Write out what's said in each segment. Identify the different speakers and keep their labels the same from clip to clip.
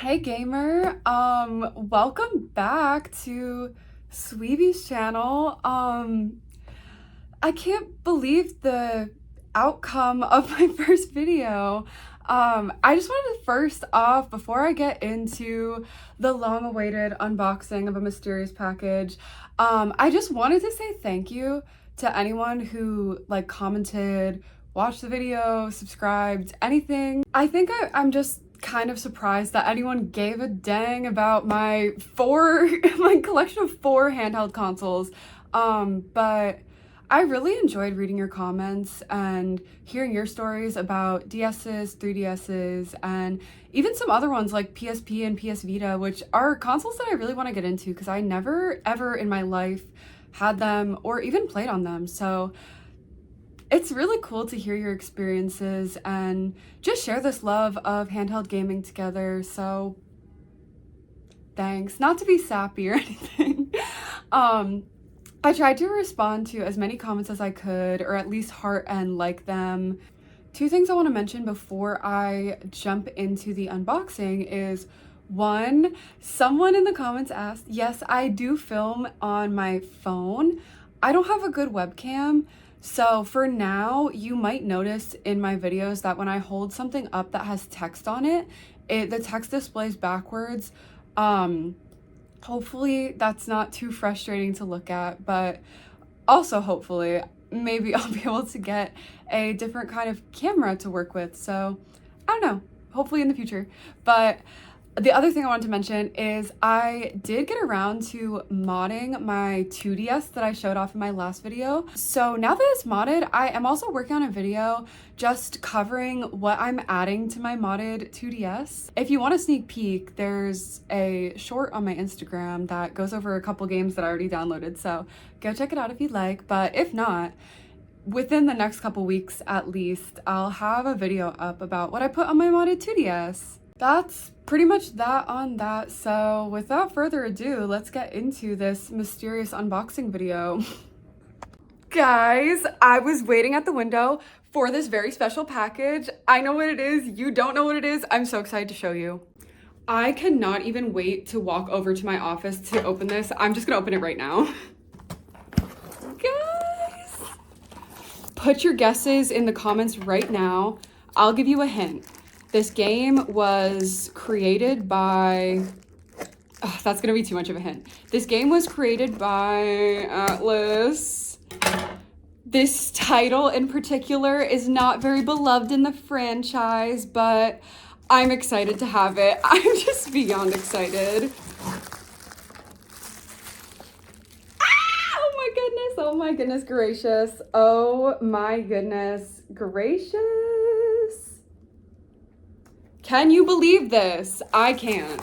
Speaker 1: Hey gamer, welcome back to Sweeby's channel. I can't believe the outcome of my first video. I just wanted to first off, before I get into the long-awaited unboxing of a mysterious package, I just wanted to say thank you to anyone who commented, watched the video, subscribed, anything. I think I'm just kind of surprised that anyone gave a dang about my my collection of 4 handheld consoles. But I really enjoyed reading your comments and hearing your stories about DS's, 3DS's, and even some other ones like PSP and PS Vita, which are consoles that I really want to get into because I never ever in my life had them or even played on them. So it's really cool to hear your experiences and just share this love of handheld gaming together. So thanks. Not to be sappy or anything. I tried to respond to as many comments as I could, or at least heart and like them. 2 things I want to mention before I jump into the unboxing is, 1, someone in the comments asked, yes, I do film on my phone. I don't have a good webcam, so for now, you might notice in my videos that when I hold something up that has text on it, the text displays backwards. Hopefully that's not too frustrating to look at, but also hopefully maybe I'll be able to get a different kind of camera to work with. So I don't know, hopefully in the future. But the other thing I wanted to mention is I did get around to modding my 2DS that I showed off in my last video. So now that it's modded, I am also working on a video just covering what I'm adding to my modded 2DS. If you want a sneak peek, there's a short on my Instagram that goes over a couple games that I already downloaded, so go check it out if you'd like. But if not, within the next couple weeks at least, I'll have a video up about what I put on my modded 2DS. That's pretty much that on that, so without further ado, let's get into this mysterious unboxing video. Guys, I was waiting at the window for this very special package. I know what it is, you don't know what it is. I'm so excited to show you. I cannot even wait to walk over to my office to open this. I'm just gonna open it right now. Guys, put your guesses in the comments right now. I'll give you a hint. This game was created by, that's gonna be too much of a hint. This game was created by Atlas. This title in particular is not very beloved in the franchise, but I'm excited to have it. I'm just beyond excited. Oh my goodness gracious. Oh my goodness gracious. Can you believe this? I can.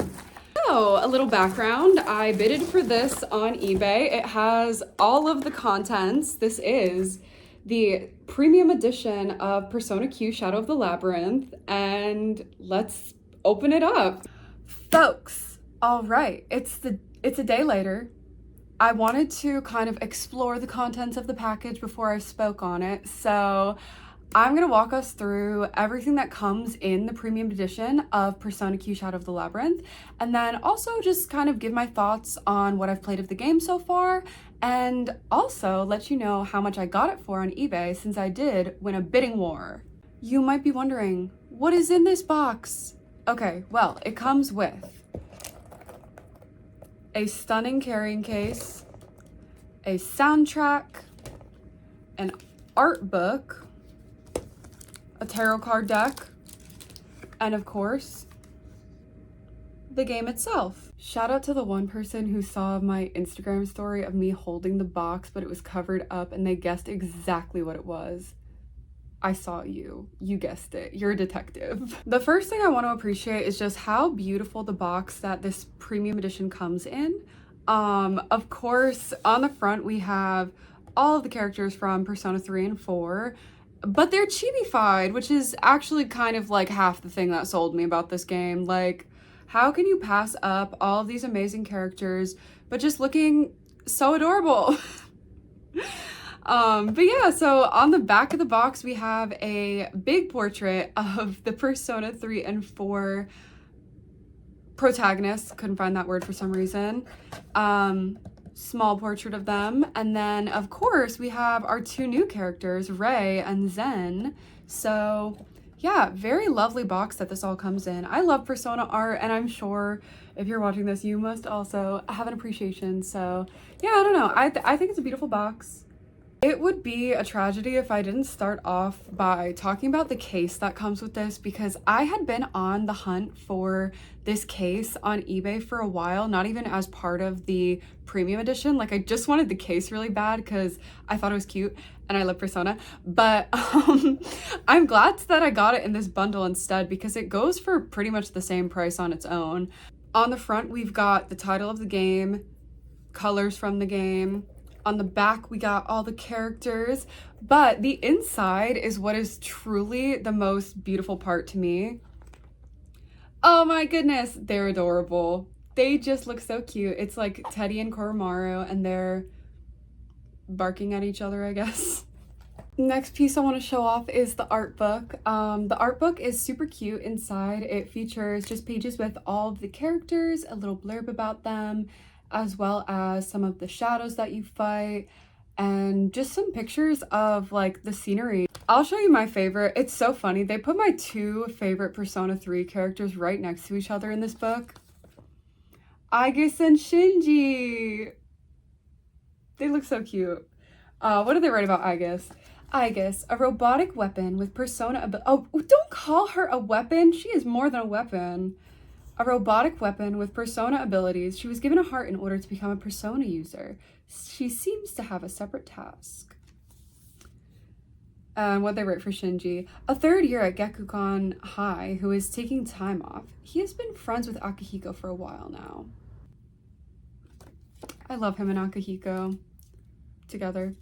Speaker 1: So, a little background. I bidded for this on eBay. It has all of the contents. This is the premium edition of Persona Q Shadow of the Labyrinth, and let's open it up. Folks, all right, it's a day later. I wanted to kind of explore the contents of the package before I spoke on it, so I'm gonna walk us through everything that comes in the premium edition of Persona Q Shadow of the Labyrinth, and then also just kind of give my thoughts on what I've played of the game so far, and also let you know how much I got it for on eBay since I did win a bidding war. You might be wondering, what is in this box? Okay, well, it comes with a stunning carrying case, a soundtrack, an art book, a tarot card deck, and of course, the game itself. Shout out to the one person who saw my Instagram story of me holding the box, but it was covered up and they guessed exactly what it was. I saw you. You guessed it. You're a detective. The first thing I want to appreciate is just how beautiful the box that this premium edition comes in. Of course, on the front we have all of the characters from Persona 3 and 4, but they're chibi-fied, which is actually kind of like half the thing that sold me about this game. Like, how can you pass up all of these amazing characters, but just looking so adorable? But yeah, so on the back of the box, we have a big portrait of the Persona 3 and 4 protagonist, couldn't find that word for some reason. Small portrait of them. And then, of course, we have our two new characters, Ray and Zen. So, yeah, very lovely box that this all comes in. I love Persona art, and I'm sure if you're watching this, you must also have an appreciation. So, yeah, I don't know. I think it's a beautiful box. It would be a tragedy if I didn't start off by talking about the case that comes with this, because I had been on the hunt for this case on eBay for a while, not even as part of the premium edition. Like, I just wanted the case really bad because I thought it was cute and I love Persona. But I'm glad that I got it in this bundle instead, because it goes for pretty much the same price on its own. On the front, we've got the title of the game, colors from the game. On the back, we got all the characters, but the inside is what is truly the most beautiful part to me. Oh my goodness, they're adorable. They just look so cute. It's like Teddy and Koromaru, and they're barking at each other, I guess. Next piece I want to show off is the art book. The art book is super cute inside. It features just pages with all of the characters, a little blurb about them, as well as some of the shadows that you fight, and just some pictures of like the scenery. I'll show you my favorite. It's so funny. They put my two favorite Persona 3 characters right next to each other in this book. Aigis and Shinji. They look so cute. What did they write about Aigis? Aigis, a robotic weapon with Persona oh, don't call her a weapon. She is more than a weapon. A robotic weapon with Persona abilities. She was given a heart in order to become a Persona user. She seems to have a separate task. What they write for Shinji. A third year at Gekukan High who is taking time off. He has been friends with Akihiko for a while now. I love him and Akihiko together.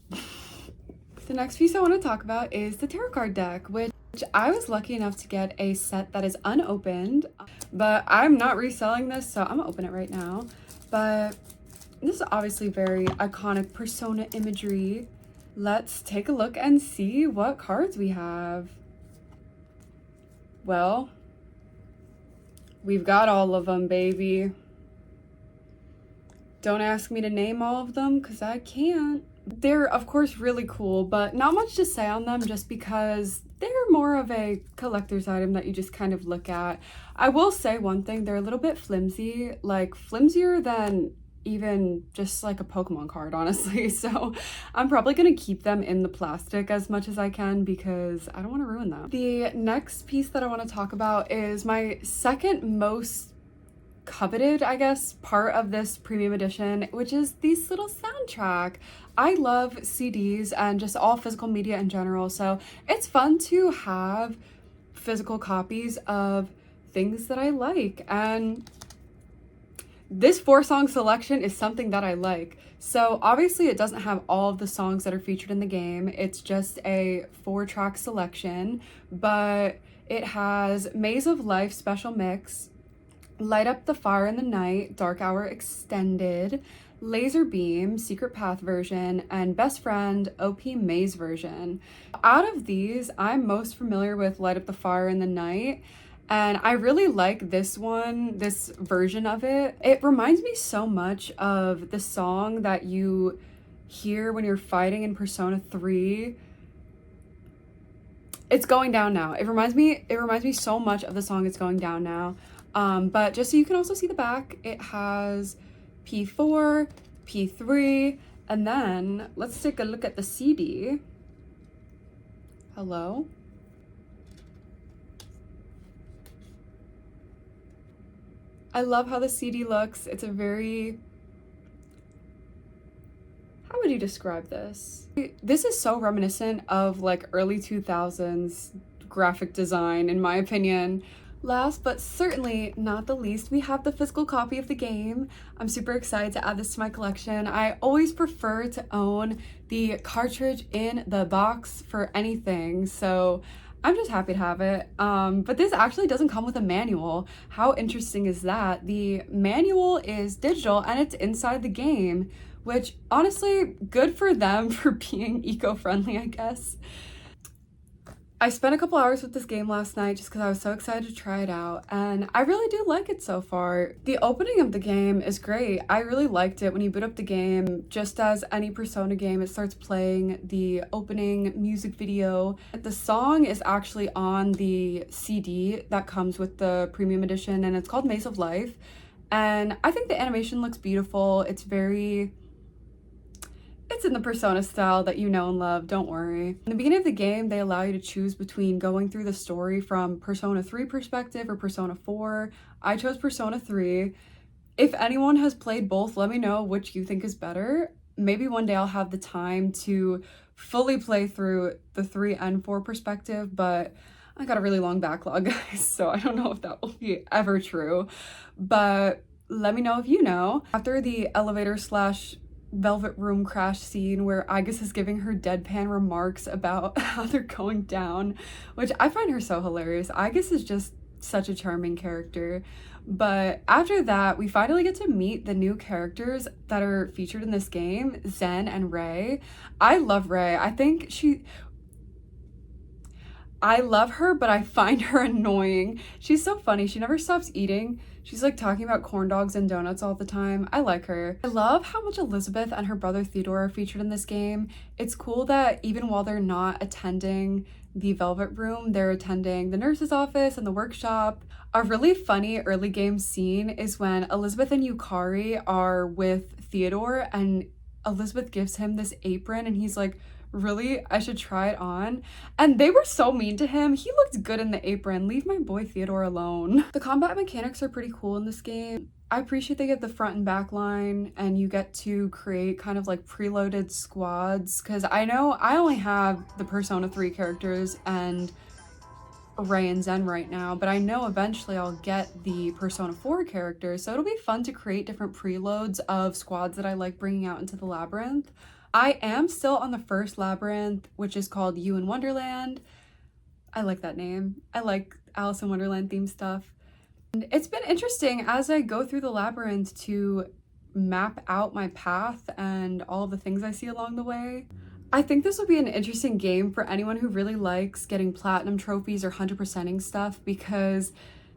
Speaker 1: The next piece I want to talk about is the tarot card deck, which I was lucky enough to get a set that is unopened, but I'm not reselling this, so I'm gonna open it right now. But this is obviously very iconic Persona imagery. Let's take a look and see what cards we have. Well, we've got all of them, baby. Don't ask me to name all of them, because I can't. They're, of course, really cool, but not much to say on them just because they're more of a collector's item that you just kind of look at. I will say one thing, they're a little bit flimsy, like flimsier than even just like a Pokemon card, honestly. So I'm probably gonna keep them in the plastic as much as I can because I don't want to ruin them. The next piece that I want to talk about is my second most coveted, I guess, part of this premium edition, which is this little soundtrack. I love CDs and just all physical media in general, so it's fun to have physical copies of things that I like, and this 4-song selection is something that I like. So obviously it doesn't have all of the songs that are featured in the game, it's just a 4-track selection, but it has Maze of Life Special Mix, Light Up the Fire in the Night, Dark Hour Extended, Laser Beam, Secret Path version, and Best Friend, OP Maze version. Out of these, I'm most familiar with Light Up the Fire in the Night, and I really like this one, this version of it. It reminds me so much of the song that you hear when you're fighting in Persona 3. It's Going Down Now. It reminds me so much of the song It's Going Down Now. But just so you can also see the back, it has P4, P3, and then let's take a look at the CD. Hello? I love how the CD looks. It's a very... How would you describe this? This is so reminiscent of like early 2000s graphic design, in my opinion. Last but certainly not the least, we have the physical copy of the game. I'm super excited to add this to my collection. I always prefer to own the cartridge in the box for anything, so I'm just happy to have it. But this actually doesn't come with a manual. How interesting is that? The manual is digital and it's inside the game, which honestly, good for them for being eco-friendly, I guess. I spent a couple hours with this game last night just because I was so excited to try it out, and I really do like it so far. The opening of the game is great. I really liked it. When you boot up the game, just as any Persona game, it starts playing the opening music video. The song is actually on the CD that comes with the Premium Edition, and it's called Maze of Life. And I think the animation looks beautiful. It's in the Persona style that you know and love, don't worry. In the beginning of the game, they allow you to choose between going through the story from Persona 3 perspective or Persona 4. I chose Persona 3. If anyone has played both, let me know which you think is better. Maybe one day I'll have the time to fully play through the 3 and 4 perspective, but I got a really long backlog, guys, so I don't know if that will be ever true. But let me know if you know. After the elevator / velvet room crash scene where Agus is giving her deadpan remarks about how they're going down, which I find her so hilarious. Agus is just such a charming character. But after that, we finally get to meet the new characters that are featured in this game, Zen and Rei. I love Rei. I love her, but I find her annoying. She's so funny. She never stops eating. She's like talking about corn dogs and donuts all the time. I like her. I love how much Elizabeth and her brother Theodore are featured in this game. It's cool that even while they're not attending the Velvet Room, they're attending the nurse's office and the workshop. A really funny early game scene is when Elizabeth and Yukari are with Theodore and Elizabeth gives him this apron and he's like, really? I should try it on? And they were so mean to him. He looked good in the apron. Leave my boy Theodore alone. The combat mechanics are pretty cool in this game. I appreciate they get the front and back line and you get to create kind of like preloaded squads, because I know I only have the Persona 3 characters and Rei and Zen right now, but I know eventually I'll get the Persona 4 characters, so it'll be fun to create different preloads of squads that I like bringing out into the Labyrinth. I am still on the first Labyrinth, which is called You in Wonderland. I like that name. I like Alice in Wonderland themed stuff. And it's been interesting as I go through the Labyrinth to map out my path and all of the things I see along the way. I think this will be an interesting game for anyone who really likes getting platinum trophies or 100%ing stuff, because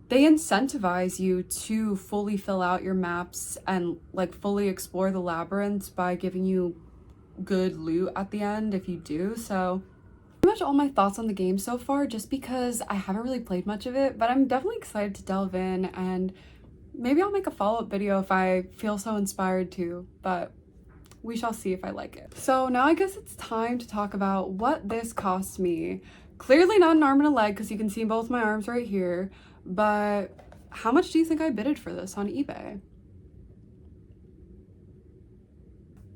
Speaker 1: they incentivize you to fully fill out your maps and like fully explore the labyrinth by giving you good loot at the end if you do. So pretty much all my thoughts on the game so far, just because I haven't really played much of it, but I'm definitely excited to delve in, and maybe I'll make a follow-up video if I feel so inspired to, but we shall see if I like it. So now I guess it's time to talk about what this cost me. Clearly not an arm and a leg because you can see both my arms right here, but how much do you think I bidded for this on eBay?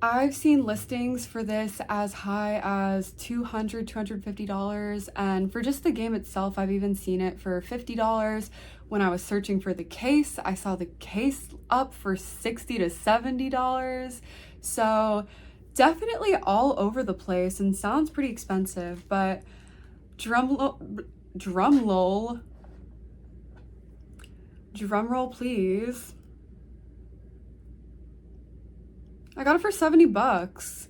Speaker 1: I've seen listings for this as high as $200, $250, and for just the game itself, I've even seen it for $50. When I was searching for the case, I saw the case up for $60 to $70. So definitely all over the place and sounds pretty expensive, but drum roll, please. I got it for 70 bucks,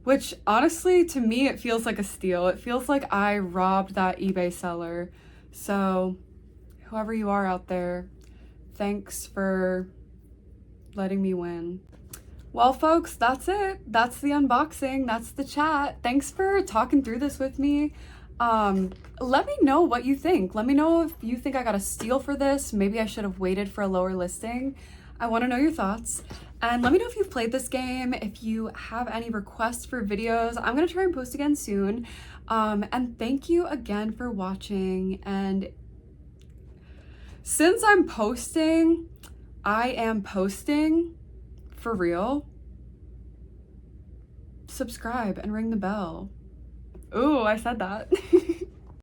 Speaker 1: which honestly, to me, it feels like a steal. It feels like I robbed that eBay seller. So whoever you are out there, thanks for letting me win. Well, folks, that's it. That's the unboxing. That's the chat. Thanks for talking through this with me. Let me know what you think. Let me know if you think I got a steal for this. Maybe I should have waited for a lower listing. I want to know your thoughts. And let me know if you've played this game, if you have any requests for videos. I'm going to try and post again soon. And thank you again for watching. And since I'm posting, I am posting for real. Subscribe and ring the bell. Ooh, I said that.